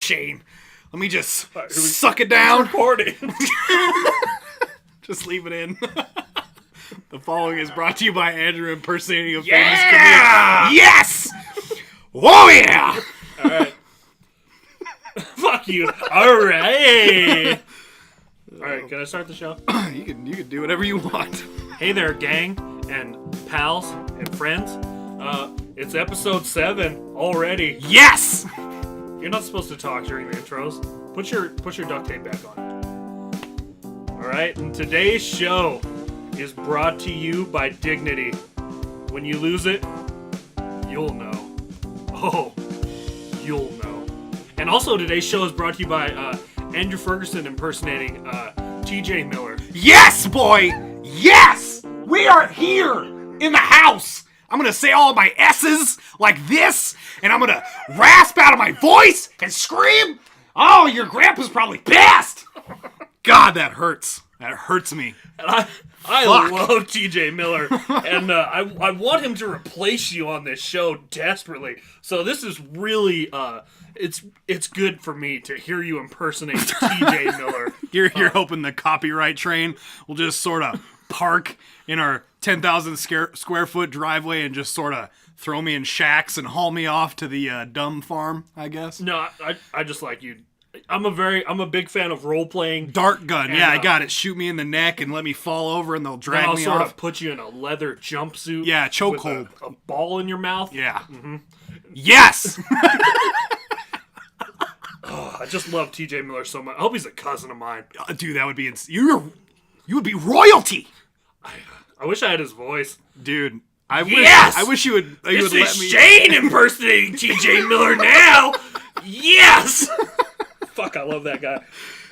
chain. Let me just suck it down. Recording. Just leave it in. The following is brought to you by Andrew impersonating a famous comedian. Yes! Oh yeah! All right. Fuck you. All right. All right, can I start the show? You can do whatever you want. Hey there, gang and pals and friends. It's episode 7 already. Yes! You're not supposed to talk during the intros. Put your duct tape back on. All right, and today's show is brought to you by Dignity. When you lose it, you'll know. Oh, you'll know. And also today's show is brought to you by Andrew Ferguson impersonating TJ Miller. Yes, boy! Yes! We are here in the house. I'm gonna say all my S's like this, and I'm gonna rasp out of my voice and scream. Oh, your grandpa's probably pissed. God, that hurts. That hurts me. And I love TJ Miller, and I want him to replace you on this show desperately. So this is really it's good for me to hear you impersonate TJ Miller. You're hoping the copyright train will just sort of park in our 10,000 square foot driveway and just sort of throw me in shacks and haul me off to the dumb farm, I guess. No, I just like you. I'm a big fan of role playing. Dart gun, and, yeah, I got it. Shoot me in the neck and let me fall over, and they'll drag me off. I'll sort of put you in a leather jumpsuit. Yeah, chokehold. A ball in your mouth. Yeah. Mm-hmm. Yes. Oh, I just love TJ Miller so much. I hope he's a cousin of mine. Dude, that would be you would be royalty. I wish I had his voice, dude. I wish you would. This is Shane impersonating TJ Miller now. Yes. Fuck, I love that guy.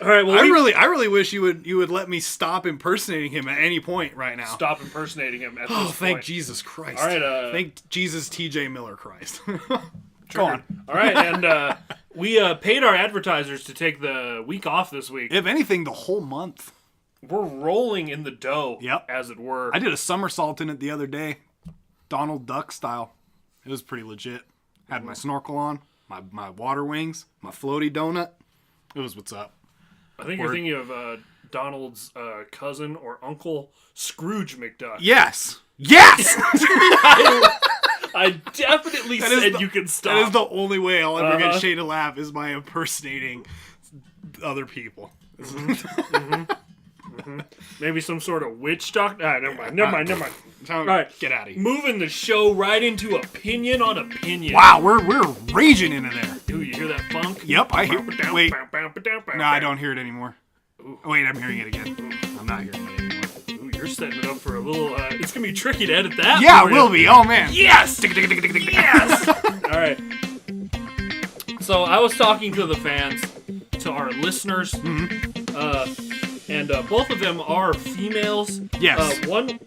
All right, well, I really wish you would let me stop impersonating him at any point right now. Stop impersonating him at this point. Thank Jesus Christ. All right, thank Jesus TJ Miller Christ. Go on. All right, and we paid our advertisers to take the week off this week. If anything, the whole month. We're rolling in the dough, yep, as it were. I did a somersault in it the other day, Donald Duck style. It was pretty legit. Had my snorkel on, my water wings, my floaty donut. It was what's up. I think you're thinking of Donald's cousin or uncle, Scrooge McDuck. Yes! Yes! I definitely said you can stop. That is the only way I'll ever get Shane to laugh is by impersonating other people. Mm-hmm. Mm-hmm. Mm-hmm. Maybe some sort of witch doctor. Never mind. All right, get out of here. Moving the show right into opinion on opinion. Wow, we're raging into there. Ooh, you hear that funk? Yep, I hear. Wait, no, I don't hear it anymore. Ooh. Wait, I'm hearing it again. I'm not hearing it anymore. Ooh, you're setting it up for a little. It's gonna be tricky to edit that. Yeah, it will be. Oh man. Yes. Yes. All right. So I was talking to the fans, to our listeners. Mm-hmm. And both of them are females. Yes. One.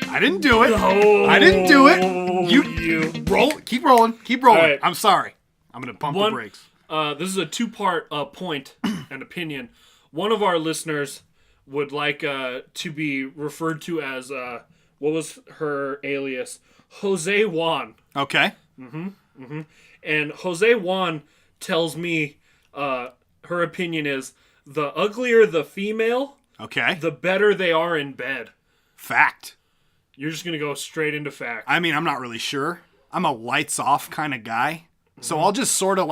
I didn't do it. No, I didn't do it. You roll. Keep rolling. Keep rolling. Right. I'm sorry. I'm gonna pump the brakes. This is a 2-part point and opinion. One of our listeners would like to be referred to as what was her alias? Jose Juan. Okay. Mm-hmm. Mm-hmm. And Jose Juan tells me her opinion is, the uglier the female, okay, the better they are in bed. Fact. You're just going to go straight into fact. I mean, I'm not really sure. I'm a lights off kind of guy. Mm-hmm. So I'll just sort of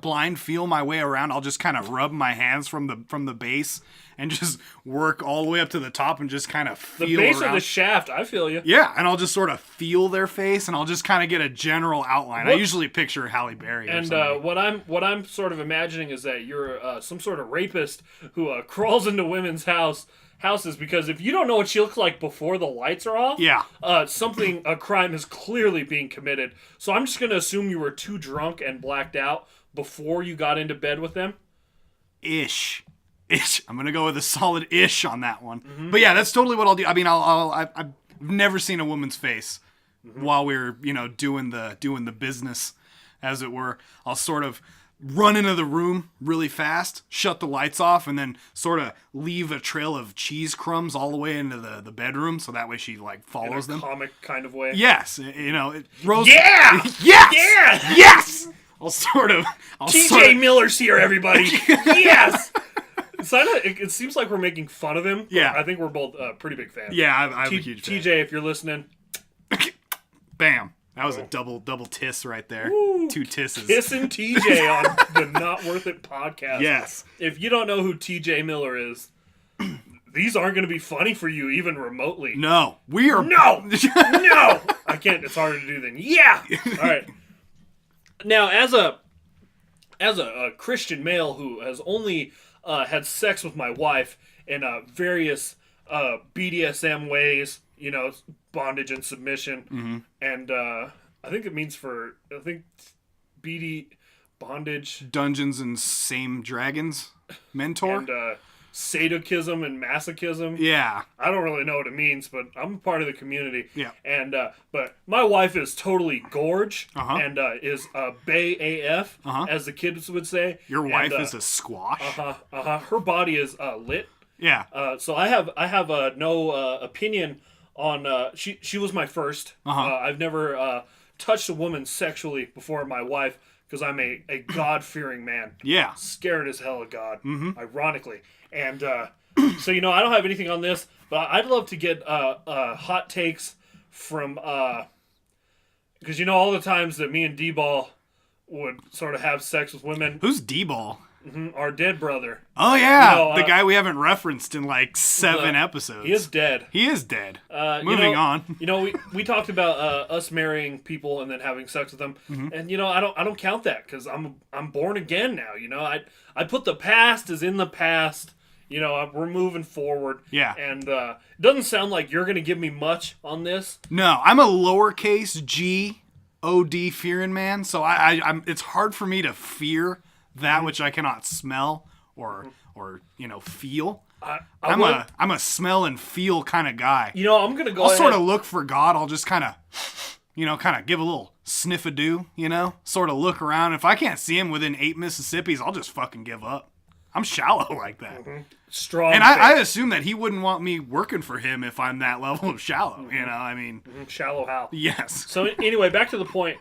blind feel my way around. I'll just kind of rub my hands from the base and just work all the way up to the top and just kind of feel the base around. Of the shaft, I feel you. Yeah, and I'll just sort of feel their face and I'll just kind of get a general outline. I usually picture Halle Berry. And what I'm sort of imagining is that you're some sort of rapist who crawls into women's houses, because if you don't know what she looks like before the lights are off, yeah, a crime is clearly being committed. So I'm just going to assume you were too drunk and blacked out before you got into bed with them. Ish. I'm gonna go with a solid ish on that one. Mm-hmm. But yeah, that's totally what I'll do. I mean, I've never seen a woman's face while we're doing the business, as it were. I'll sort of run into the room really fast, shut the lights off, and then sort of leave a trail of cheese crumbs all the way into the bedroom, so that way she follows them. In a comic kind of way. Yes, it rose. Yeah. Yes. Yeah. Yes. TJ Miller's here, everybody. Yes. It seems like we're making fun of him. Yeah. I think we're both pretty big fans. Yeah, I'm a huge fan. TJ, if you're listening. Bam. That was a double tiss right there. Woo. 2 tisses. Kissing TJ on the Not Worth It podcast. Yes. If you don't know who TJ Miller is, these aren't going to be funny for you even remotely. No. We are... No! No! I can't. It's harder to do than yeah! All right. Now, as a Christian male who has only had sex with my wife in various BDSM ways, bondage and submission, and I think it means BD bondage, Dungeons and Same Dragons mentor, and sadism and masochism. Yeah, I don't really know what it means, but I'm a part of the community. Yeah, and but my wife is totally gorge and is bay AF, as the kids would say. Your wife is a squash. Her body is lit. Yeah. So I have no opinion on. She was my first. I've never touched a woman sexually before my wife because I'm a God-fearing man. Yeah. Scared as hell of God. Ironically, and so I don't have anything on this, but I'd love to get hot takes from because all the times that me and D-Ball would sort of have sex with women. Who's D-Ball? Our dead brother. Oh yeah, the guy we haven't referenced in like 7 episodes. He is dead. He is dead. Moving on. We talked about us marrying people and then having sex with them, and I don't count that because I'm born again now. I put the past as in the past. We're moving forward. Yeah. And it doesn't sound like you're gonna give me much on this. No, I'm a lowercase G O-D fearing man, so I'm. It's hard for me to fear that which I cannot smell or feel. I'm a smell and feel kind of guy. I'm gonna go. I'll sort of look for God. I'll just kind of give a little sniff-a-doo. Sort of look around. If I can't see him within 8 Mississippis, I'll just fucking give up. I'm shallow like that. Strong. And I assume that he wouldn't want me working for him if I'm that level of shallow. I mean, shallow how? Yes. So anyway, back to the point.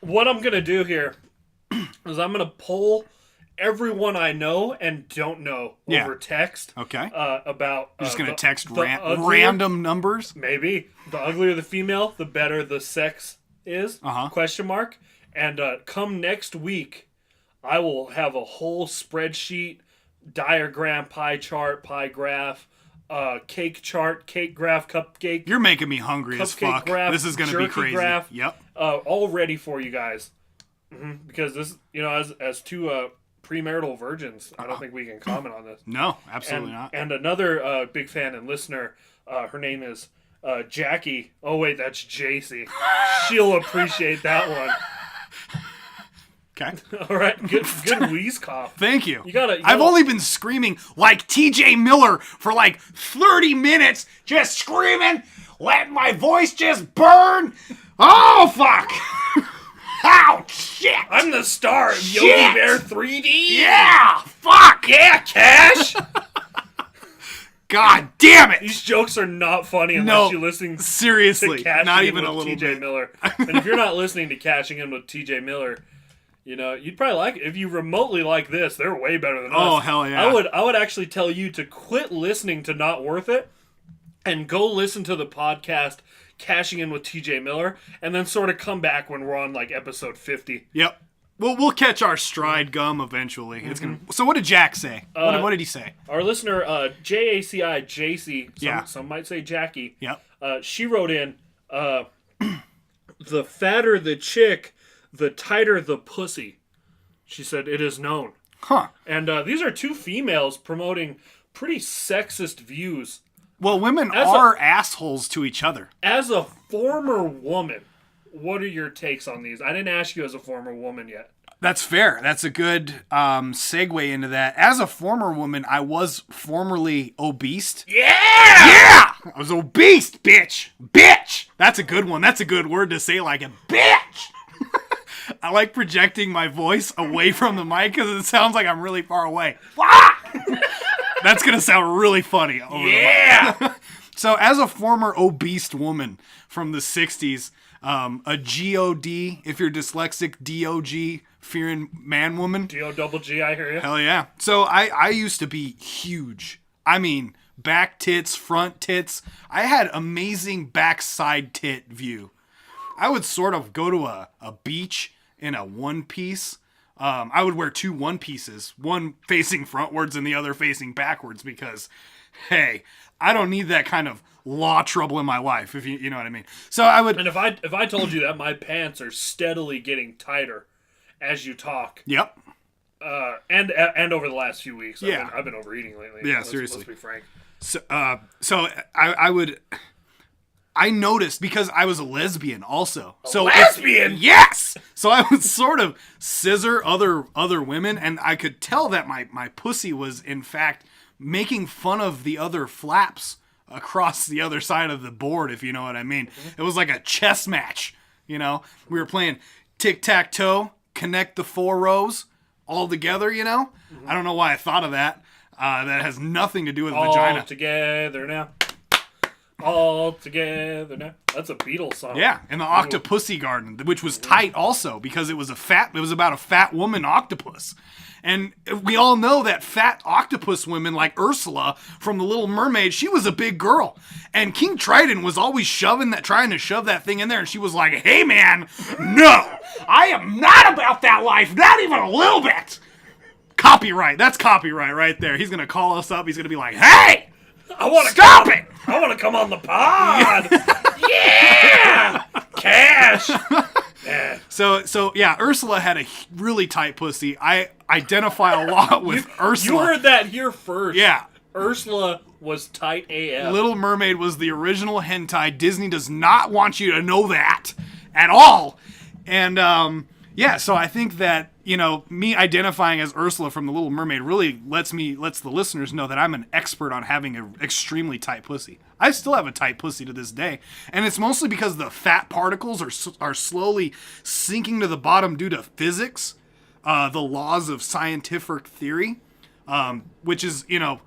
What I'm gonna do here is I'm going to poll everyone I know and don't know over text. Okay. About you're just going to text random numbers? Maybe. The uglier the female, the better the sex is. Question mark. And come next week, I will have a whole spreadsheet, diagram, pie chart, pie graph, cake chart, cake graph, cupcake. You're making me hungry as fuck. Graph, this is going to be crazy. Graph, yep. All ready for you guys. Because this, as two premarital virgins, I don't think we can comment on this. No, absolutely not. And another big fan and listener, her name is Jackie. Oh wait, that's JC. She'll appreciate that one. Okay. All right. Good wheeze cough. Thank you. I've only been screaming like TJ Miller for like 30 minutes, just screaming, letting my voice just burn. Oh fuck. Ow, shit! I'm the star of Yogi Bear 3D! Yeah! Fuck! Yeah, Cash! God damn it! These jokes are not funny unless you're listening seriously, to Cashing not In even with a little TJ bit. Miller. And if you're not listening to Cashing In with TJ Miller, you'd probably like it. If you remotely like this, they're way better than us. Oh, hell yeah. I would actually tell you to quit listening to Not Worth It and go listen to the podcast Cashing In with TJ Miller, and then sort of come back when we're on like episode 50. Yep. We'll catch our stride gum eventually. It's gonna. So what did Jack say? What did he say? Our listener, JACI, some might say Jackie. Yep. She wrote in, the fatter the chick, the tighter the pussy. She said, it is known. Huh. And these are two females promoting pretty sexist views. Well, women are assholes to each other. As a former woman, what are your takes on these? I didn't ask you as a former woman yet. That's fair. That's a good segue into that. As a former woman, I was formerly obese. Yeah! Yeah! I was obese, bitch! Bitch! That's a good one. That's a good word to say like a bitch! I like projecting my voice away from the mic because it sounds like I'm really far away. That's going to sound really funny. Over the mic. So as a former obese woman from the 60s, a GOD, if you're dyslexic, DOG God-fearing man-woman. D-O-double-G, I hear you. Hell yeah. So I used to be huge. I mean, back tits, front tits. I had amazing backside tit view. I would sort of go to a beach in a one-piece. I would wear 2 one-pieces, one facing frontwards and the other facing backwards because, hey, I don't need that kind of law trouble in my life, if you know what I mean. So I would... And if I told you that my pants are steadily getting tighter as you talk... Yep. And over the last few weeks, Yeah. I've been overeating lately. Yeah, seriously. Let's be frank. So I noticed because I was a lesbian also. Lesbian? Yes! So I would sort of scissor other women, and I could tell that my pussy was, in fact, making fun of the other flaps across the other side of the board, if you know what I mean. It was like a chess match, you know? We were playing tic-tac-toe, connect the 4 rows all together, you know? I don't know why I thought of that. That has nothing to do with vagina. All together now. All together now. That's a Beatles song. Yeah, and the Octopussy Garden, which was tight also because it was about a fat woman octopus. And we all know that fat octopus women like Ursula from The Little Mermaid, she was a big girl. And King Triton was always trying to shove that thing in there, and she was like, hey man, no, I am not about that life, not even a little bit. Copyright, that's copyright right there. He's going to call us up, he's going to be like, hey, stop it! I want to come on the pod! Yeah! Cash! Yeah. So yeah, Ursula had a really tight pussy. I identify a lot with Ursula. You heard that here first. Yeah. Ursula was tight AF. Little Mermaid was the original hentai. Disney does not want you to know that at all. And yeah, so I think that, you know, me identifying as Ursula from The Little Mermaid really lets the listeners know that I'm an expert on having an extremely tight pussy. I still have a tight pussy to this day, and it's mostly because the fat particles are slowly sinking to the bottom due to physics, the laws of scientific theory, which is, you know,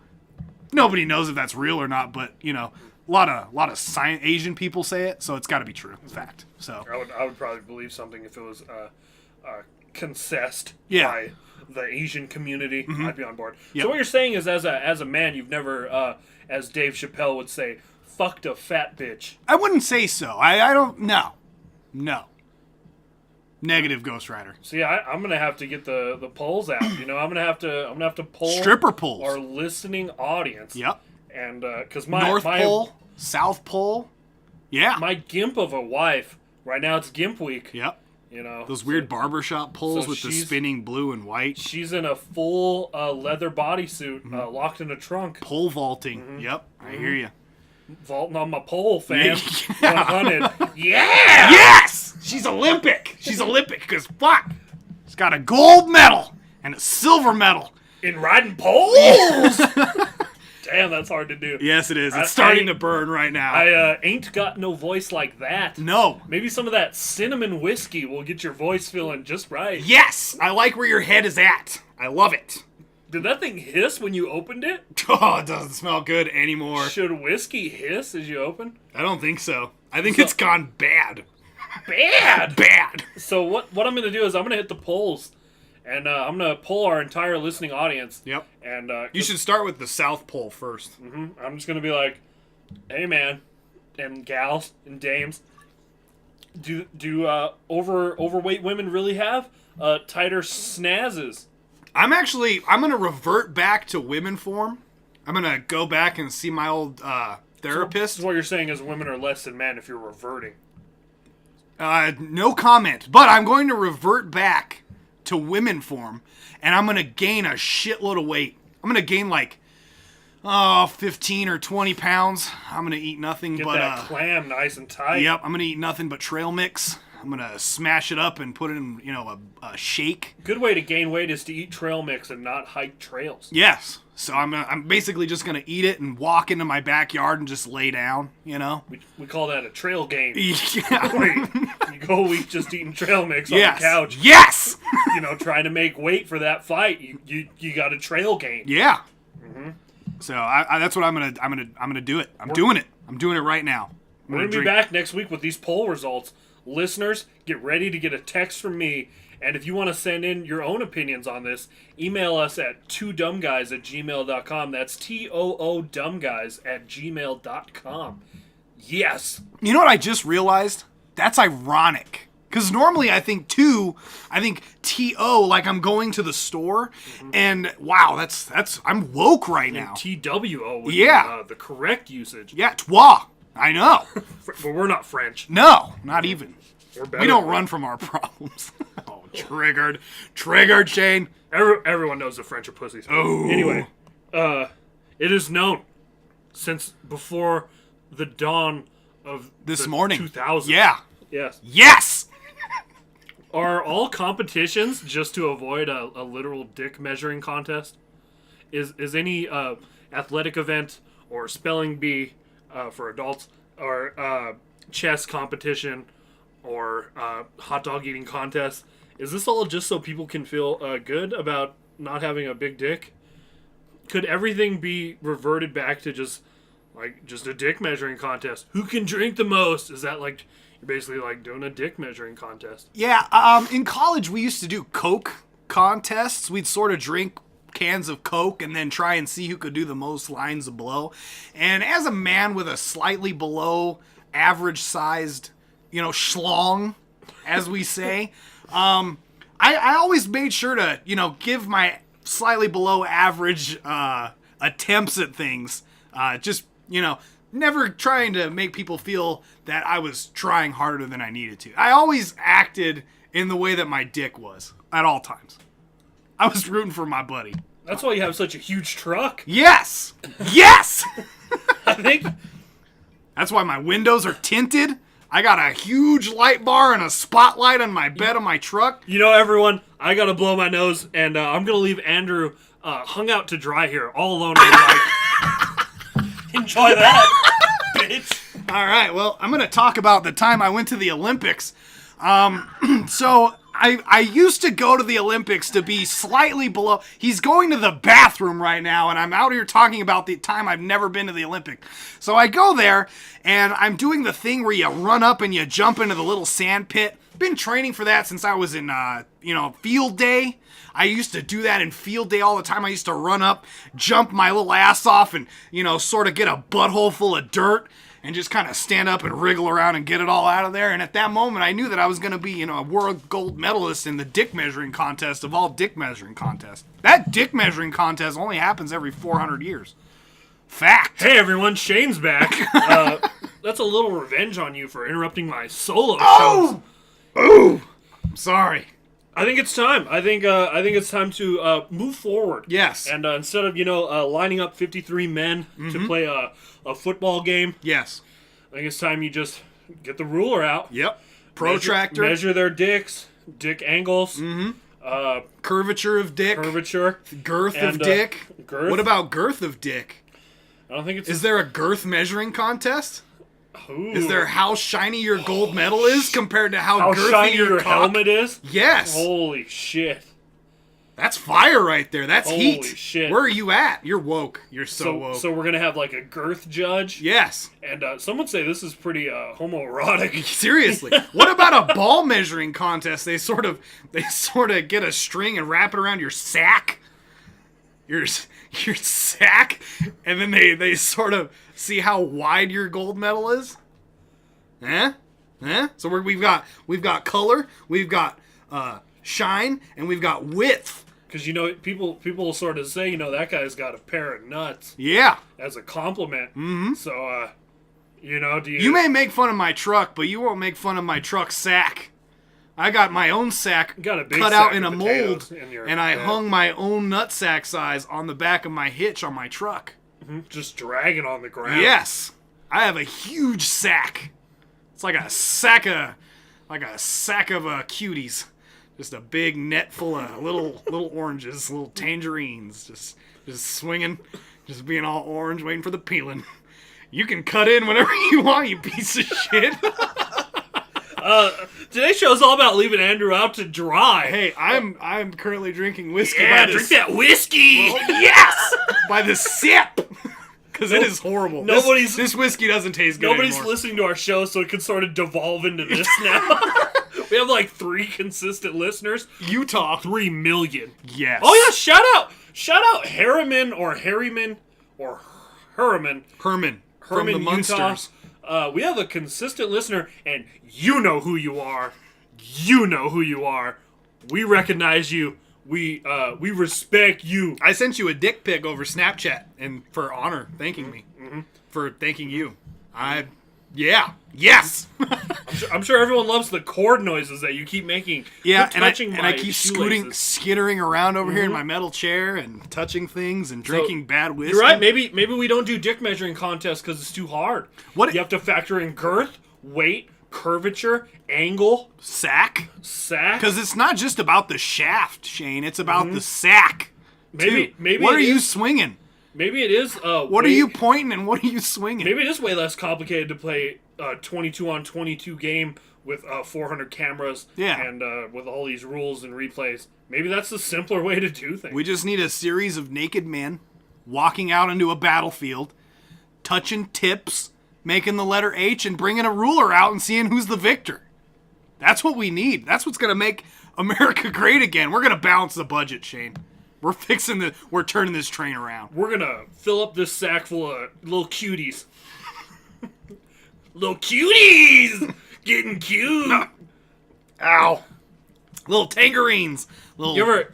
nobody knows if that's real or not, but, you know, a lot of Asian people say it, so it's got to be true. Fact. So I would probably believe something if it was concessed Yeah. by the Asian community. I'd be on board. Yep. So what you're saying is, as a man, you've never, as Dave Chappelle would say, fucked a fat bitch. I wouldn't say so. I don't. No. Negative, Ghost Rider. So yeah, I'm gonna have to get the polls out. You know, I'm gonna have to poll Stripper polls. our listening audience. Yep. And because North Pole, South Pole. Yeah. my gimp of a wife right now, it's Gimp Week. Yep. You know, Those weird barbershop poles so with the she's- spinning blue and white. she's in a full leather bodysuit, locked in a trunk, Pole vaulting. Yep. I hear you. vaulting on my pole, fam. Yeah. 100. Yeah. Yes! She's Olympic. She's Olympic because fuck. She's got a gold medal and a silver medal. In riding poles. Damn, that's hard to do. Yes, it is. I- It's starting I- to burn right now. I ain't got no voice like that. No. Maybe some of that cinnamon whiskey will get your voice feeling just right. Yes! I like where your head is at. I love it. Did that thing hiss when you opened it? Oh, it doesn't smell good anymore. Should whiskey hiss as you open? I don't think so. I think it's gone bad. Bad! Bad. So what I'm going to do is I'm going to hit the polls. And I'm going to poll our entire listening audience. Yep. And You should start with the South Pole first. I'm just going to be like, hey man, and gals and dames, do overweight women really have tighter snazzes? I'm going to revert back to women form. I'm going to go back and see my old therapist. So what you're saying is women are less than men if you're reverting. No comment. But I'm going to revert back to women form, and I'm going to gain a shitload of weight. I'm going to gain like 15 or 20 pounds. I'm going to eat nothing Get but that clam nice and tight. Yep, I'm going to eat nothing but trail mix. I'm going to smash it up and put it in, you know, a shake. Good way to gain weight is to eat trail mix and not hike trails. Yes. So I'm basically just going to eat it and walk into my backyard and just lay down, you know? We call that a trail gain. Yeah. Wait, you go a week just eating trail mix on Yes. the couch. Yes! You know, trying to make weight for that fight. You got a trail gain. Yeah. So that's what I'm gonna do it. I'm doing it. I'm doing it right now. We're going to be back next week with these poll results. Listeners, get ready to get a text from me And if you want to send in your own opinions on this, email us at twodumbguys@gmail.com. That's TOOdumbguys@gmail.com. Yes. You know what I just realized? That's ironic. Because normally I think TO, like I'm going to the store, and wow, I'm woke right now. TWO would Yeah. be the correct usage. Yeah, toi. I know. But we're not French. No, not even. We're better We don't than- run from our problems. Oh, triggered. Triggered, Shane. Everyone knows the French are pussies. Oh. Anyway, it is known since before the dawn of This the morning. 2000s. Yeah. Yes. Yes! Are all competitions just to avoid a literal dick measuring contest? Is any athletic event or spelling bee for adults or chess competition or hot dog eating contest, is this all just so people can feel good about not having a big dick? Could everything be reverted back to just a dick measuring contest? Who can drink the most? Is that like you're basically like doing a dick measuring contest? Yeah, in college we used to do Coke contests. We'd sort of drink cans of Coke and then try and see who could do the most lines of blow. And as a man with a slightly below average sized, schlong, as we say, I always made sure to, give my slightly below average attempts at things. Never trying to make people feel that I was trying harder than I needed to. I always acted in the way that my dick was at all times. I was rooting for my buddy. That's why you have such a huge truck. Yes! Yes! I think That's why my windows are tinted. I got a huge light bar and a spotlight on my bed of my truck. everyone, I gotta blow my nose, and I'm gonna leave Andrew hung out to dry here, all alone on the mic. Enjoy that, bitch. All right, well, I'm going to talk about the time I went to the Olympics. So I used to go to the Olympics to be slightly below. He's going to the bathroom right now, and I'm out here talking about the time I've never been to the Olympics. So I go there, and I'm doing the thing where you run up and you jump into the little sand pit. Been training for that since I was in, field day. I used to do that in field day all the time. I used to run up, jump my little ass off, and, sort of get a butthole full of dirt and just kind of stand up and wriggle around and get it all out of there. And at that moment, I knew that I was going to be, a world gold medalist in the dick measuring contest of all dick measuring contests. That dick measuring contest only happens every 400 years. Fact. Hey everyone, Shane's back. That's a little revenge on you for interrupting my solo shows. Oh! I'm sorry. I think it's time. I think it's time to move forward. Yes. And instead of lining up 53 men to play a football game, Yes. I think it's time you just get the ruler out. Yep. Protractor. Measure their dicks, dick angles, Curvature of dick. curvature. Girth of And, dick. girth. What about girth of dick? I don't think it's. Is there a girth measuring contest? Ooh. Is there how shiny your gold medal is compared to how girthy shiny your your cock? helmet is? Yes. Holy shit. That's fire right there. That's Holy heat. shit. Where are you at? You're woke. You're so woke. So we're gonna have like a girth judge. Yes. And some would say this is pretty homoerotic. Seriously. What about a ball measuring contest? They sort of get a string and wrap it around your sack. Your sack, and then they sort of see how wide your gold medal is. So we've got color, we've got shine, and we've got width. Because people will sort of say that guy's got a pair of nuts Yeah. as a compliment. Mm-hmm. So do you? You may make fun of my truck, but you won't make fun of my truck sack. I got my own sack Got a big cut sack out in of a potatoes mold, in your and I bed. hung my own nut sack size on the back of my hitch on my truck. just dragging on the ground. Yes, I have a huge sack. It's like a sack of cuties. Just a big net full of little oranges, little tangerines, just swinging, just being all orange, waiting for the peeling. You can cut in whenever you want, you piece of shit. Today's show's all about leaving Andrew out to dry. Hey, I'm currently drinking whiskey. Yeah, drink that whiskey. Yes, by the sip, because it is horrible. Nobody's- this whiskey doesn't taste good Nobody's anymore. listening to our show, so it could sort of devolve into this now. We have like 3 consistent listeners. Utah. 3 million. Yes. Oh yeah, shout out Harriman or Harryman or Herman Herman from the Utah. Munsters. We have a consistent listener, and you know who you are. You know who you are. We recognize you. We respect you. I sent you a dick pic over Snapchat and for honor, thanking me for thanking you. Yes. I'm sure everyone loves the cord noises that you keep making. Yeah, You're touching and I my keep shoelaces. skittering around over here in my metal chair and touching things and drinking bad whiskey. You're right. Maybe we don't do dick measuring contests because it's too hard. What? You have to factor in girth, weight, curvature, angle, Sack? sack. Because it's not just about the shaft, Shane. It's about the sack. Maybe What are it you is- swinging? Maybe it is. What are you pointing and what are you swinging? Maybe it is way less complicated to play a 22-on-22 game with 400 cameras. Yeah. And with all these rules and replays. Maybe that's the simpler way to do things. We just need a series of naked men walking out into a battlefield, touching tips, making the letter H, and bringing a ruler out and seeing who's the victor. That's what we need. That's what's going to make America great again. We're going to balance the budget, Shane. We're turning this train around. We're gonna fill up this sack full of little cuties. Little cuties! Getting cute! Ow. Little tangerines. You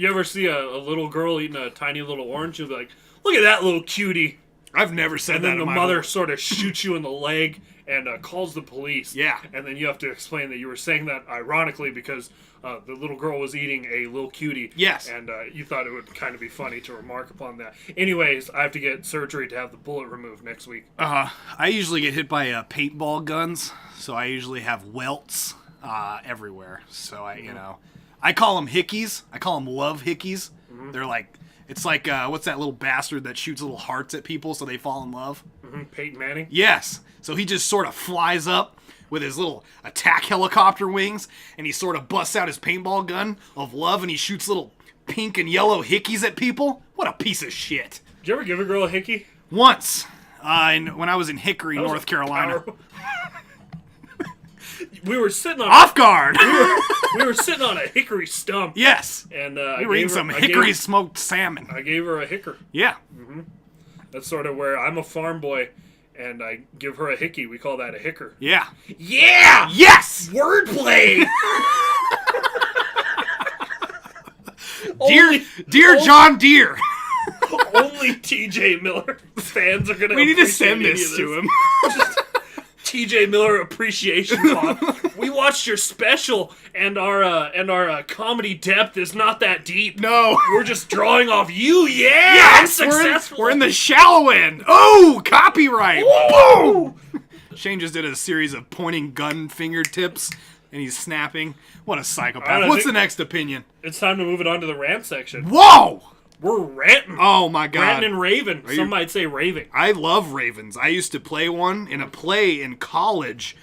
ever see a little girl eating a tiny little orange? You'll be like, look at that little cutie. I've never said And that then the in my mother life. sort of shoots you in the leg and calls the police. Yeah. And then you have to explain that you were saying that ironically because the little girl was eating a little cutie. Yes. And you thought it would kind of be funny to remark upon that. Anyways, I have to get surgery to have the bullet removed next week. I usually get hit by paintball guns, so I usually have welts everywhere. So I call them hickeys. I call them love hickeys. They're like, it's like, what's that little bastard that shoots little hearts at people so they fall in love? Peyton Manning? Yes. So he just sort of flies up with his little attack helicopter wings, and he sort of busts out his paintball gun of love, and he shoots little pink and yellow hickeys at people. What a piece of shit. Did you ever give a girl a hickey? Once, when I was in Hickory, North Carolina. We were sitting on Off guard! we were sitting on a hickory stump. Yes. And We were eating some hickory smoked salmon. I gave her a hicker. Yeah. That's sort of where I'm a farm boy, and I give her a hickey. We call that a hicker. Yeah. Yeah! Yes! Wordplay! Dear John Deere. Only TJ Miller fans are gonna. We need to appreciate send any this of to him. TJ Miller appreciation pod. We watched your special, and our comedy depth is not that deep. No. We're just drawing off you. Yeah, Yes! I'm successful. We're in the shallow end. Oh, copyright. Boom! Shane just did a series of pointing gun fingertips, and he's snapping. What a psychopath. What's the next opinion? It's time to move it on to the rant section. Whoa! We're ranting. Oh, my God. Ranting and raving. Some you- might say raving. I love ravens. I used to play one in a play in college.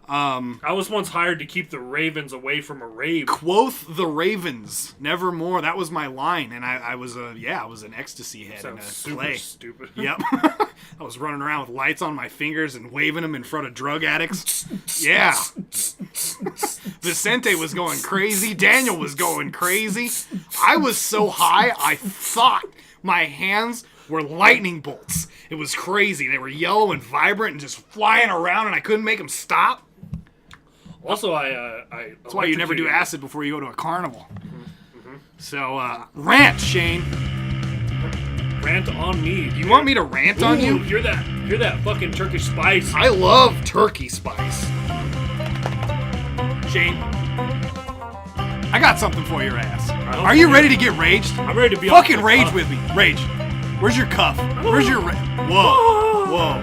I was once hired to keep the ravens away from a rave. Quoth the ravens, nevermore. That was my line, and I was an ecstasy head in a Sounds super play. stupid. Yep. I was running around with lights on my fingers and waving them in front of drug addicts. Yeah. Vicente was going crazy. Daniel was going crazy. I was so high, I thought my hands were lightning bolts. It was crazy. They were yellow and vibrant and just flying around, and I couldn't make them stop. Also, I That's why you never do acid before you go to a carnival. So, rant, Shane. Rant on me. You want me to rant on you? You're that fucking Turkish spice. I love turkey spice. Shane, I got something for your ass. Are you ready to get raged? I'm ready to be Fucking off the rage cuff. with me. Rage. Where's your cuff? Where's your... Whoa.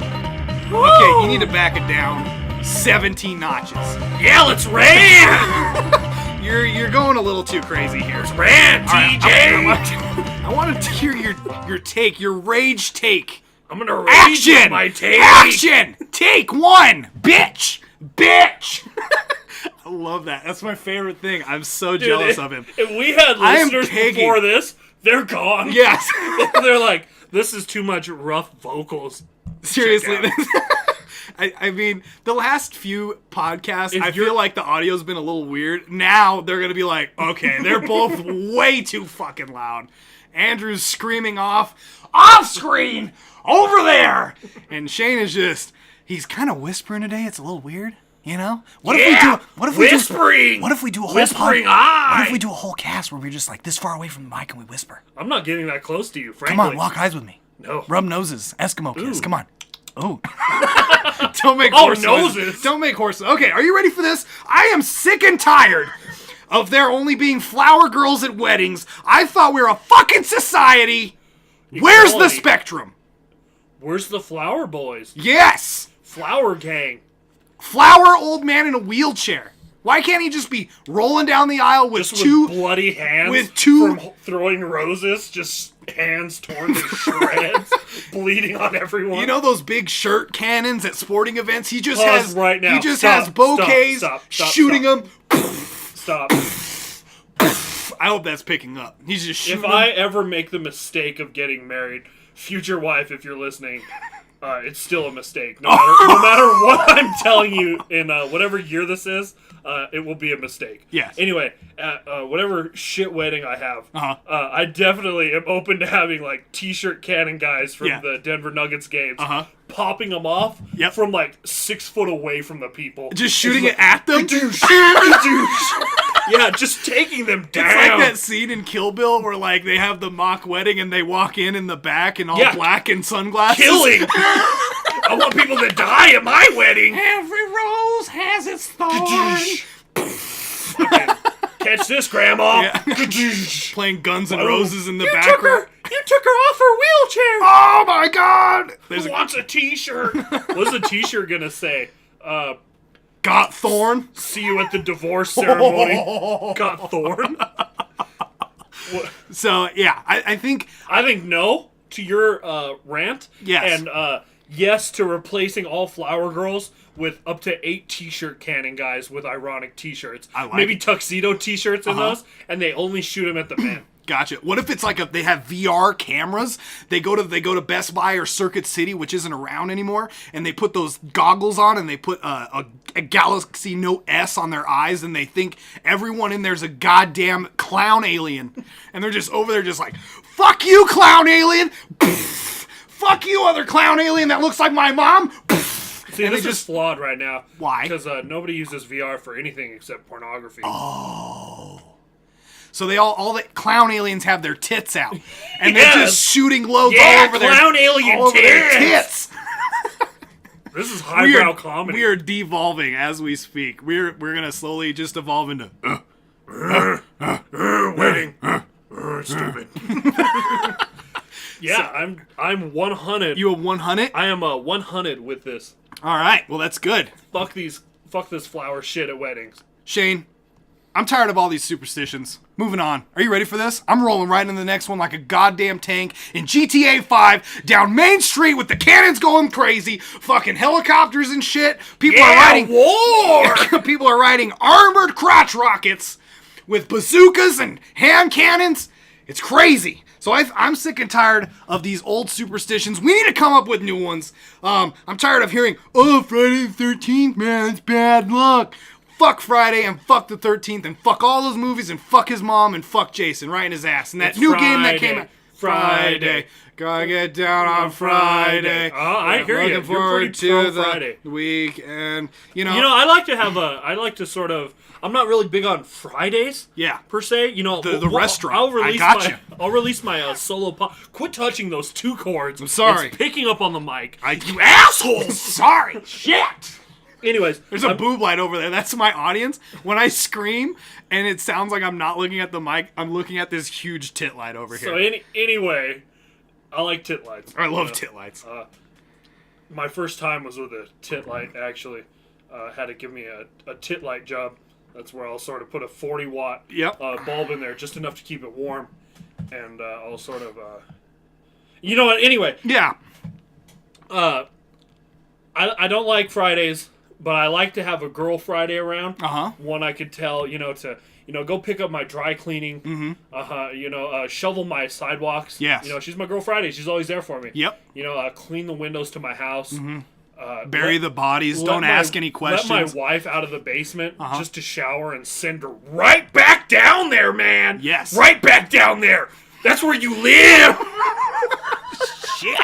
Okay, you need to back it down 17 notches. Yeah, let's rant. You're going a little too crazy here. Rant, TJ. I wanted to hear your take, your rage take. I'm gonna rage with Action! my take. Action! Take one! Bitch! Bitch! I love that. That's my favorite thing. I'm so jealous of him. If we had I am listeners pegging. before this, they're gone. Yes. They're like, this is too much rough vocals. Seriously. Check I mean, the last few podcasts, I feel like the audio's been a little weird. Now they're going to be like, okay, they're both way too fucking loud. Andrew's screaming off screen, over there. And Shane is just, he's kind of whispering today. It's a little weird, you know? What if we do whispering? What if we do a whole whispering What if we do a whole cast where we're just like this far away from the mic and we whisper? I'm not getting that close to you, frankly. Come on, lock eyes with me. No. Rub noses. Eskimo kiss. Ooh. Come on. Oh. Don't make horse noses. noises. Don't make horse. Okay, are you ready for this? I am sick and tired of there only being flower girls at weddings. I thought we were a fucking society. Where's the spectrum? Where's the flower boys? Yes. Flower gang. Flower old man in a wheelchair. Why can't he just be rolling down the aisle with Just two with bloody hands with two from throwing roses, just hands torn to shreds, bleeding on everyone. You know those big shirt cannons at sporting events? He just Pause has right now. He just Stop, has bouquets stop, shooting them. Stop. I hope that's picking up. He's just shooting If I ever make the mistake of getting married, future wife, if you're listening, it's still a mistake. No matter what I'm telling you in whatever year this is, it will be a mistake. Yes. Anyway, whatever shit wedding I have, I definitely am open to having like t-shirt cannon guys from the Denver Nuggets games, popping them off from like 6 foot away from the people, just shooting it at them. Yeah, just taking them down. It's like that scene in Kill Bill where like they have the mock wedding and they walk in the back and all black and sunglasses. Killing. I want people to die at my wedding. Every rose has its thorn. Catch this, Grandma. Yeah. Playing Guns N' Roses in the background. You took her off her wheelchair. Oh my God! Who wants a t-shirt? What's the t-shirt gonna say? Got thorn. See you at the divorce ceremony. Got thorn. So yeah, I think no to your rant. Yes. And yes to replacing all flower girls with up to 8 t-shirt cannon guys with ironic t-shirts. I like Maybe it. tuxedo t-shirts in those, and they only shoot them at the men. Gotcha. What if it's like they have VR cameras? They go to Best Buy or Circuit City, which isn't around anymore, and they put those goggles on and they put a Galaxy Note S on their eyes, and they think everyone in there's a goddamn clown alien, and they're just over there just like, fuck you, clown alien. Fuck you, other clown alien that looks like my mom. See, this is flawed right now. Why? Because nobody uses VR for anything except pornography. Oh. So they all the clown aliens have their tits out, and they're just shooting loads all over clown alien their tits. This is highbrow comedy. We are devolving as we speak. We're gonna slowly just evolve into wedding. Stupid. Yeah, I'm 100. You a 100? I am 100 with this. All right. Well, that's good. Fuck this flower shit at weddings. Shane, I'm tired of all these superstitions. Moving on. Are you ready for this? I'm rolling right into the next one like a goddamn tank in GTA 5 down Main Street with the cannons going crazy, fucking helicopters and shit. People are riding war. People are riding armored crotch rockets with bazookas and hand cannons. It's crazy. So I'm sick and tired of these old superstitions. We need to come up with new ones. I'm tired of hearing, oh, Friday the 13th, man, it's bad luck. Fuck Friday and fuck the 13th and fuck all those movies and fuck his mom and fuck Jason right in his ass. And that new game that came out. Friday. Gotta get down on Friday. Oh, I hear you. Looking forward to the Friday. weekend. You know, I like to sort of, I'm not really big on Fridays. Yeah. Per se. You know, the restaurant. I'll release my solo pop. Quit touching those 2 chords. I'm sorry. It's picking up on the mic. You assholes. Sorry. Shit. Anyways, there's a boob light over there. That's my audience. When I scream and it sounds like I'm not looking at the mic, I'm looking at this huge tit light over here. So anyway, I like tit lights. I love tit lights. My first time was with a tit light, actually. Had to give me a tit light job. That's where I'll sort of put a 40-watt bulb in there, just enough to keep it warm. And I'll sort of... you know what? Anyway. Yeah. I don't like Fridays. But I like to have a girl Friday around. One I could tell, to go pick up my dry cleaning. Shovel my sidewalks. Yes. She's my girl Friday. She's always there for me. Yep. Clean the windows to my house. Bury the bodies. Don't ask any questions. Let my wife out of the basement just to shower and send her right back down there, man. Yes. Right back down there. That's where you live. Shit.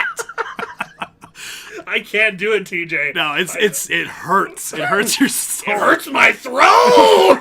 I can't do it, TJ. No, it hurts. It hurts your soul. It hurts my throat.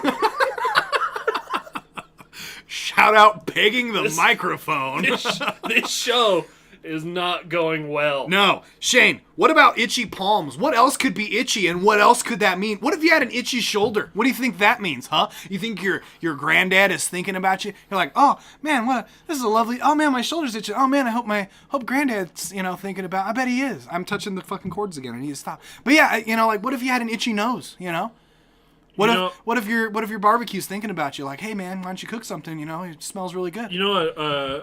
Shout out pegging the microphone. This show is not going well. No. Shane, what about itchy palms? What else could be itchy, and what else could that mean? What if you had an itchy shoulder? What do you think that means, huh? You think your granddad is thinking about you? You're like, oh, man, this is a lovely, oh, man, my shoulder's itching. Oh, man, I hope granddad's, thinking about, I bet he is. I'm touching the fucking cords again. I need to stop. But yeah, like, what if you had an itchy nose, What if your barbecue's thinking about you? Like, hey, man, why don't you cook something? It smells really good.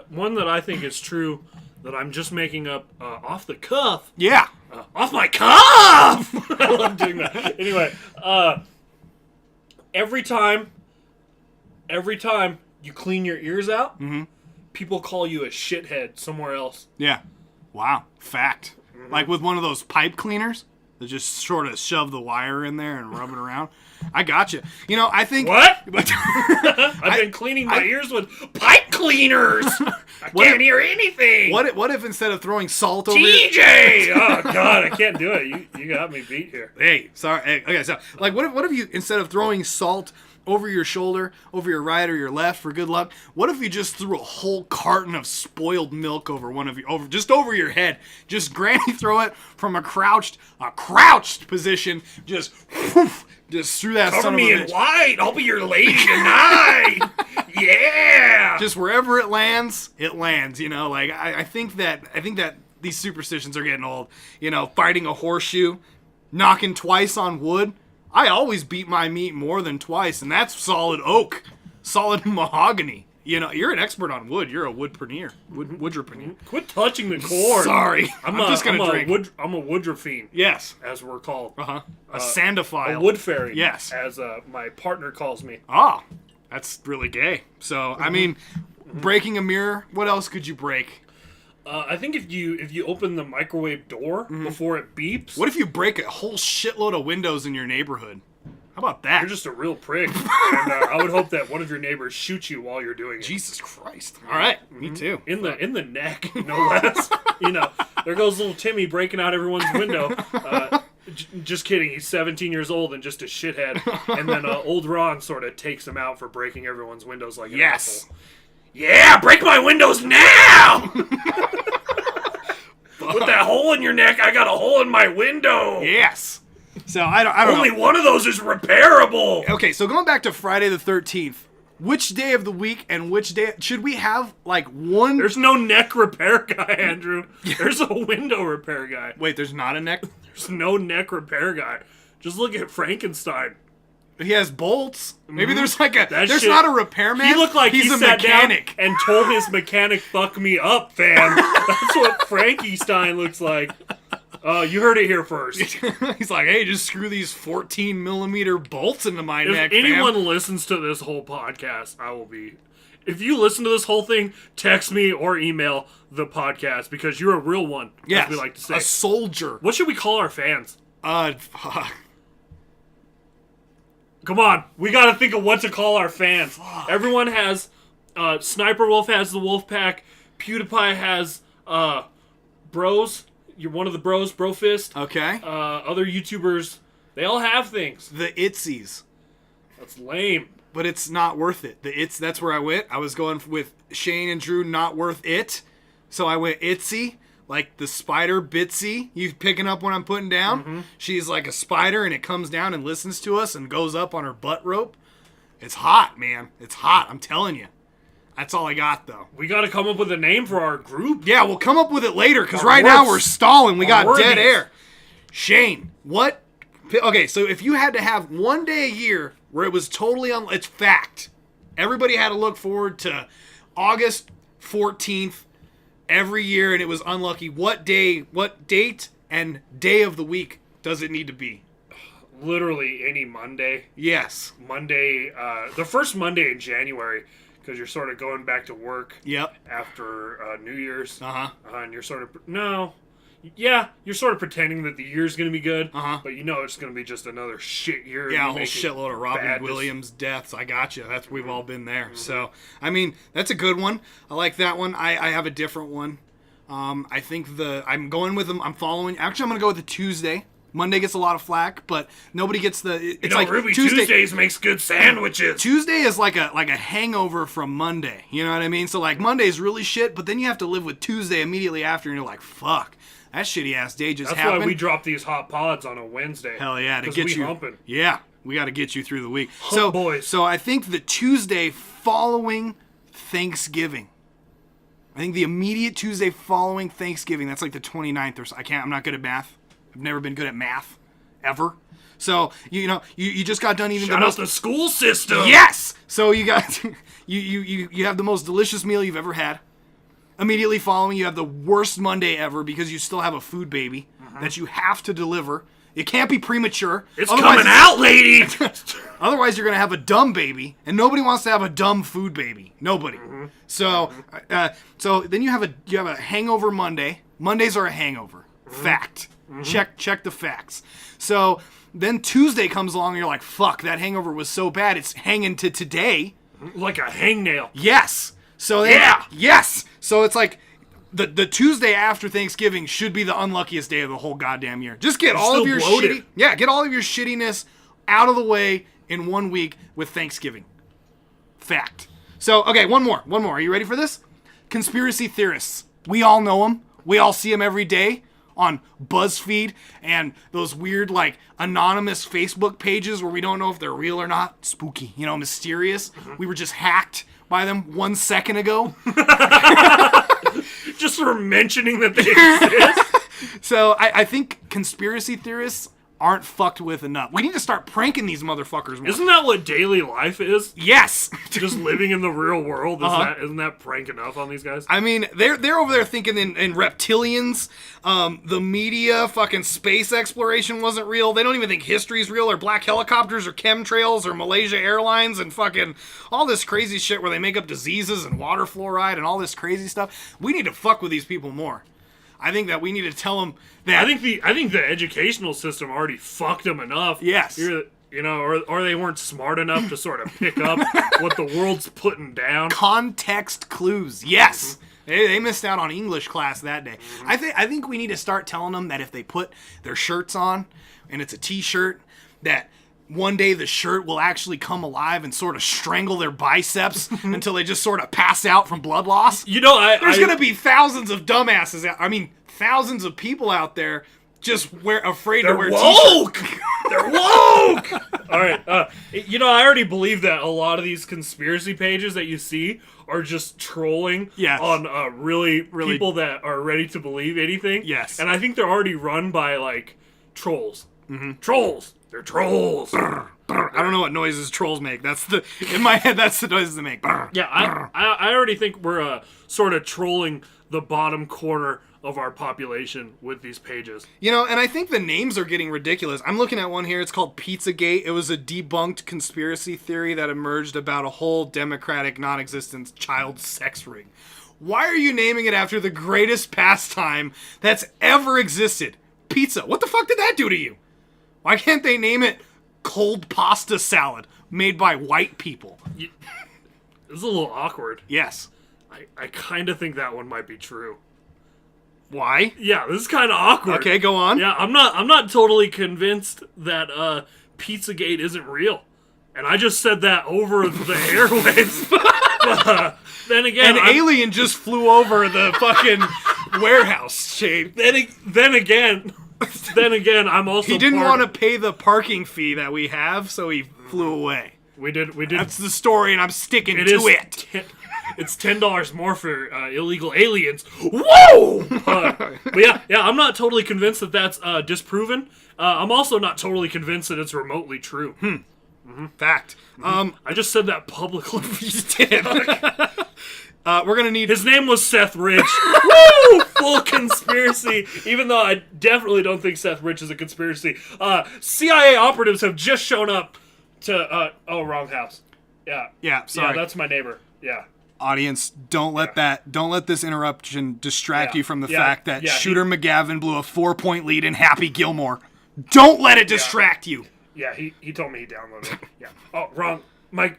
One that I think is true that I'm just making up off the cuff. Yeah. Off my cuff! I love doing that. Anyway, every time you clean your ears out, people call you a shithead somewhere else. Yeah. Wow. Fact. Like with one of those pipe cleaners that just sort of shove the wire in there and rub it around. I gotcha. I think... What? I've been cleaning my ears with pipe cleaners. I can't hear anything. What if instead of throwing salt over TJ! Oh, God, I can't do it. You got me beat here. Hey, sorry. Hey, okay, so, like, what if you, instead of throwing salt over your shoulder, over your right or your left for good luck, what if you just threw a whole carton of spoiled milk over over your head? Just granny throw it from a crouched position, just through that Cover son of a me in bitch. white. I'll be your lady tonight. Yeah. Just wherever it lands, it lands. Like I think that these superstitions are getting old. Fighting a horseshoe, knocking twice on wood. I always beat my meat more than twice, and that's solid oak, solid mahogany. You're an expert on wood. You're a woodpreneur. Woodrepreneur. Quit touching the cord. Sorry. I'm just going to drink. I'm a woodrophine. Yes. As we're called. A sandophile. A wood fairy. Yes. As my partner calls me. Ah, that's really gay. So, I mean, breaking a mirror, what else could you break? I think if you open the microwave door before it beeps. What if you break a whole shitload of windows in your neighborhood? How about that? You're just a real prick. And I would hope that one of your neighbors shoots you while you're doing it. Jesus Christ. All right. Me too. In the neck, no less. There goes little Timmy breaking out everyone's window. Just kidding. He's 17 years old and just a shithead. And then old Ron sort of takes him out for breaking everyone's windows like an asshole. Yeah, break my windows now! With that hole in your neck, I got a hole in my window. Yes. So I don't Only know. one of those is repairable. Okay, so going back to Friday the 13th, which day of the week and which day should we have like one? There's no neck repair guy, Andrew. There's a window repair guy. Wait, there's not a neck? There's no neck repair guy. Just look at Frankenstein. He has bolts. Maybe there's like there's shit. not a repairman. He looked like he's he a sat mechanic down and told his mechanic, "Fuck me up, fam." That's what Frankenstein looks like. You heard it here first. He's like, hey, just screw these 14-millimeter bolts into my neck, If anyone fam. listens to this whole podcast, I will be... If you listen to this whole thing, text me or email the podcast because you're a real one, Yes, as we like to say. a soldier. What should we call our fans? Fuck. Come on, we got to think of what to call our fans. Fuck. Everyone has... Sniper Wolf has the Wolf Pack. PewDiePie has Bros. You're one of the bros, Brofist. Okay. Other YouTubers, they all have things. The Itzies. That's lame. But it's not worth it. That's where I went. I was going with Shane and Drew, not worth it. So I went Itzy, like the spider Bitsy. You picking up what I'm putting down? Mm-hmm. She's like a spider and it comes down and listens to us and goes up on her butt rope. It's hot, man. It's hot. I'm telling you. That's all I got, though. We got to come up with a name for our group. Yeah, we'll come up with it later, because right now we're stalling. We got dead air. Shane, what? Okay, so if you had to have one day a year where it was totally it's fact. Everybody had to look forward to August 14th every year, and it was unlucky. What date and day of the week does it need to be? Literally any Monday. Yes. Monday, the first Monday in January. Because you're sort of going back to work. Yep. After New Year's. Uh-huh. And you're sort of... No. yeah, you're sort of pretending that the year's going to be good, Uh-huh. but you know it's going to be just another shit year. Yeah, a You whole making shitload of Robin bad Williams deaths. I gotcha. We've all been there. So, I mean, that's a good one. I like that one. I have a different one. I think I'm going with them. I'm following. Actually, I'm going to go with the Tuesday. Monday gets a lot of flack, but nobody gets the. It's like Ruby Tuesday. Tuesdays makes good sandwiches. Tuesday is like a hangover from Monday. You know what I mean? So like Monday's really shit, but then you have to live with Tuesday immediately after, and you're like, fuck, that shitty ass day just happened. That's why we drop these hot pods on a Wednesday. Hell yeah, to 'cause get we you. humping. Yeah, we got to get you through the week. Hump boys. So I think the Tuesday following Thanksgiving. I think the immediate Tuesday following Thanksgiving. That's like the 29th or so. I'm not good at math. I've never been good at math. Ever. So you just got done eating Shout out the school system. Yes. So you got you have the most delicious meal you've ever had. Immediately following, you have the worst Monday ever because you still have a food baby that you have to deliver. It can't be premature. It's coming out, lady. Otherwise, you're gonna have a dumb baby, and nobody wants to have a dumb food baby. Nobody. So then you have a hangover Monday. Mondays are a hangover. Fact. Check the facts. So then Tuesday comes along and you're like, fuck, that hangover was so bad it's hanging to today. Like a hangnail. Yes. So yes. So it's like the Tuesday after Thanksgiving should be the unluckiest day of the whole goddamn year. Just get all of your get all of your shittiness out of the way in 1 week with Thanksgiving. Fact. So okay, one more. Are you ready for this? Conspiracy theorists. We all know them. We all see them every day on BuzzFeed and those weird, like, anonymous Facebook pages where we don't know if they're real or not. Spooky, mysterious. We were just hacked by them 1 second ago. Just for mentioning that they exist. So I think conspiracy theorists aren't fucked with enough. We need to start pranking these motherfuckers more. Isn't that what daily life is? Yes. Just living in the real world. Isn't that prank enough on these guys? I mean, they're over there thinking in reptilians. The media, fucking space exploration wasn't real. They don't even think history's real, or black helicopters, or chemtrails, or Malaysia Airlines, and fucking all this crazy shit where they make up diseases and water fluoride and all this crazy stuff. We need to fuck with these people more. I think that we need to tell them that. I think the educational system already fucked them enough. Yes. Or they weren't smart enough to sort of pick up what the world's putting down. Context clues. Yes. They missed out on English class that day. I think we need to start telling them that if they put their shirts on and it's a t-shirt, that one day the shirt will actually come alive and sort of strangle their biceps until they just sort of pass out from blood loss. There's going to be thousands of dumbasses thousands of people out there just afraid to wear woke. t-shirts. They're woke! All right. I already believe that a lot of these conspiracy pages that you see are just trolling on really people that are ready to believe anything. Yes. And I think they're already run by, like, trolls. Trolls. They're trolls. I don't know what noises trolls make. In my head, that's the noises they make. Yeah, I already think we're sort of trolling the bottom corner of our population with these pages. And I think the names are getting ridiculous. I'm looking at one here. It's called Pizzagate. It was a debunked conspiracy theory that emerged about a whole democratic, non-existent child sex ring. Why are you naming it after the greatest pastime that's ever existed? Pizza. What the fuck did that do to you? Why can't they name it cold pasta salad made by white people? This is a little awkward. Yes. I kind of think that one might be true. Why? Yeah, this is kind of awkward. Okay, go on. Yeah, I'm not totally convinced that Pizzagate isn't real. And I just said that over the airwaves. But, then again, an alien just flew over the fucking warehouse shape. Then again, I'm also. He didn't want to pay the parking fee that we have, so he flew away. We did. That's the story, and I'm sticking to it. It's $10 more for illegal aliens. Whoa! But yeah, I'm not totally convinced that that's disproven. I'm also not totally convinced that it's remotely true. Fact. I just said that publicly. You did. We're gonna need. His name was Seth Rich. Woo! Full conspiracy. Even though I definitely don't think Seth Rich is a conspiracy. CIA operatives have just shown up to. Wrong house. Yeah. Yeah. Sorry. Yeah, that's my neighbor. Yeah. Audience, don't let this interruption distract you from the fact that Shooter McGavin blew a 4-point lead in Happy Gilmore. Don't let it distract you. Yeah, he told me he downloaded it. Yeah. Oh, wrong. My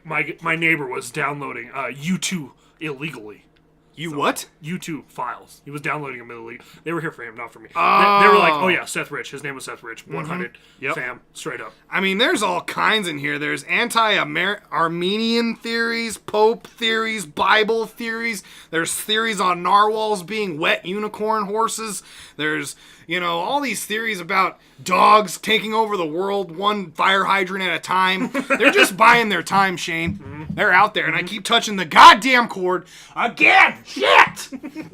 neighbor was downloading U2 illegally. What? U2 files. He was downloading them illegally. They were here for him, not for me. Oh. They were like, oh yeah, Seth Rich. His name was Seth Rich. 100. Yep. Fam. Straight up. I mean, there's all kinds in here. There's anti-Armenian theories, Pope theories, Bible theories. There's theories on narwhals being wet unicorn horses. There's, all these theories about dogs taking over the world one fire hydrant at a time. They're just buying their time, Shane. They're out there, and I keep touching the goddamn cord again. Shit!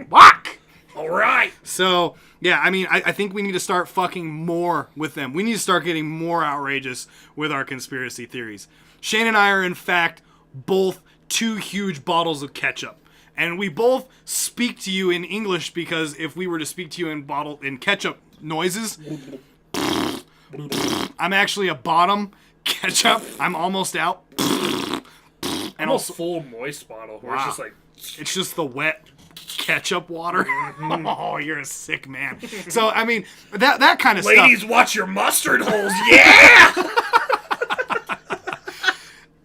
Fuck! All right. So, yeah, I mean, I think we need to start fucking more with them. We need to start getting more outrageous with our conspiracy theories. Shane and I are, in fact, both 2 huge bottles of ketchup. And we both speak to you in English because if we were to speak to you in ketchup noises, I'm actually a bottom ketchup. I'm almost out. And almost full moist bottle. Where it's just like... It's just the wet ketchup water. Oh, you're a sick man. So, I mean, that kind of stuff. Ladies, watch your mustard holes. Yeah!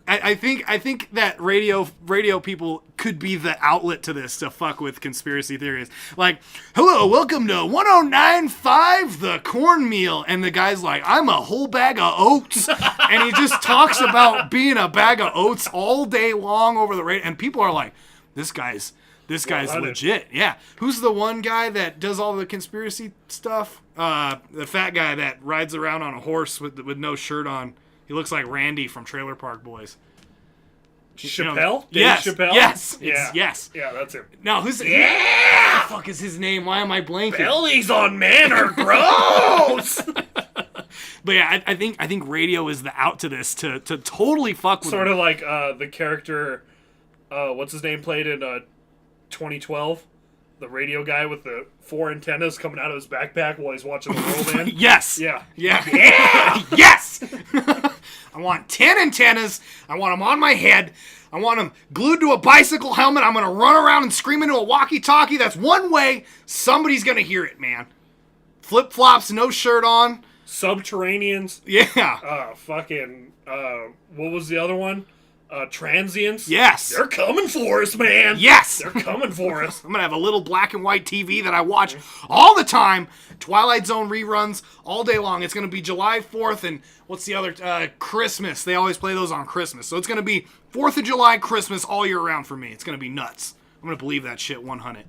I think that radio people could be the outlet to this, to fuck with conspiracy theories. Like, hello, welcome to 109.5 The Cornmeal. And the guy's like, I'm a whole bag of oats. And he just talks about being a bag of oats all day long over the radio. And people are like, this guy's legit. Yeah. Who's the one guy that does all the conspiracy stuff? The fat guy that rides around on a horse with no shirt on. He looks like Randy from Trailer Park Boys. Chappelle? Yes. Chappelle? Yes. Yeah. Yes. Yeah, that's him. Now, who's it? Yeah! What the fuck is his name? Why am I blanking? Bellies on men are gross! But yeah, I think radio is the out to this to totally fuck with Sort of like the character, what's his name, played in 2012? The radio guy with the 4 antennas coming out of his backpack while he's watching the world end. Yes. Yeah. Yeah. Yes! I want 10 antennas. I want them on my head. I want them glued to a bicycle helmet. I'm going to run around and scream into a walkie-talkie. That's one way somebody's going to hear it, man. Flip-flops, no shirt on. Subterraneans. Yeah. What was the other one? Transients. Yes. They're coming for us, man. Yes. They're coming for us. I'm going to have a little black and white TV that I watch all the time. Twilight Zone reruns all day long. It's going to be July 4th and what's the other? Christmas. They always play those on Christmas. So it's going to be 4th of July, Christmas all year round for me. It's going to be nuts. I'm going to believe that shit 100.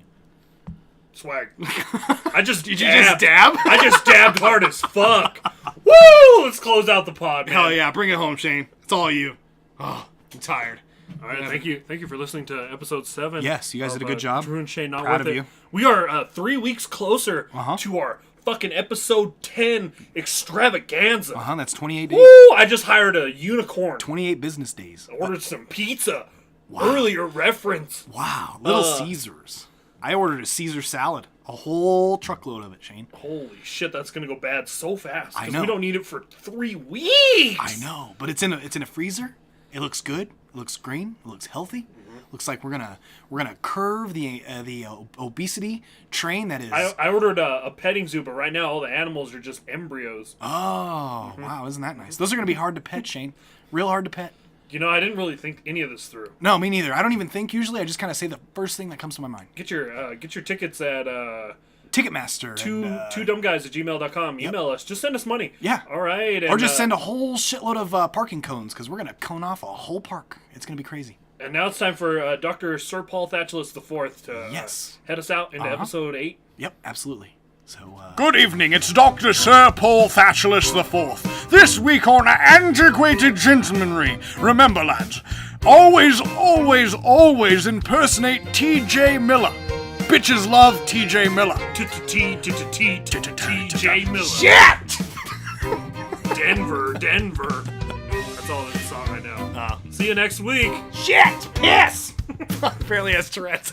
Swag. Did you just dab? I just dabbed hard as fuck. Woo! Let's close out the pod, man. Hell yeah. Bring it home, Shane. It's all you. Oh, I'm tired. All right, thank you for listening to episode 7. Yes, you guys did a good job. Drew and Shane, not Proud worth of it. you. We are 3 weeks closer to our fucking episode 10 extravaganza. That's 28 days. Woo! I just hired a unicorn. 28 business days. Ordered some pizza. Wow. Earlier reference. Wow, Little Caesars. I ordered a Caesar salad. A whole truckload of it, Shane. Holy shit, that's gonna go bad so fast. I know. Because we don't need it for 3 weeks. I know, but it's in a freezer. It looks good. It looks green. It looks healthy. Looks like we're gonna curve the obesity train that is. I ordered a petting zoo, but right now all the animals are just embryos. Oh, wow, isn't that nice? Those are gonna be hard to pet, Shane. Real hard to pet. You know, I didn't really think any of this through. No, me neither. I don't even think usually. I just kind of say the first thing that comes to my mind. Get your tickets at Ticketmaster. two dumbguys@gmail.com. Email us. Just send us money. Yeah. All right. Or just send a whole shitload of parking cones because we're gonna cone off a whole park. It's gonna be crazy. And now it's time for Dr. Sir Paul Thatchulus IV to head us out into episode 8. Yep, absolutely. So, Good evening, it's Dr. Sir Paul Thatchulus IV. This week on Antiquated Gentlemanry. Remember, lads, always, always, always impersonate T.J. Miller. Bitches love T.J. Miller. T.J. Miller. shit! Denver. That's all in the song right now. See you next week. Shit! Piss! Apparently has Tourette's.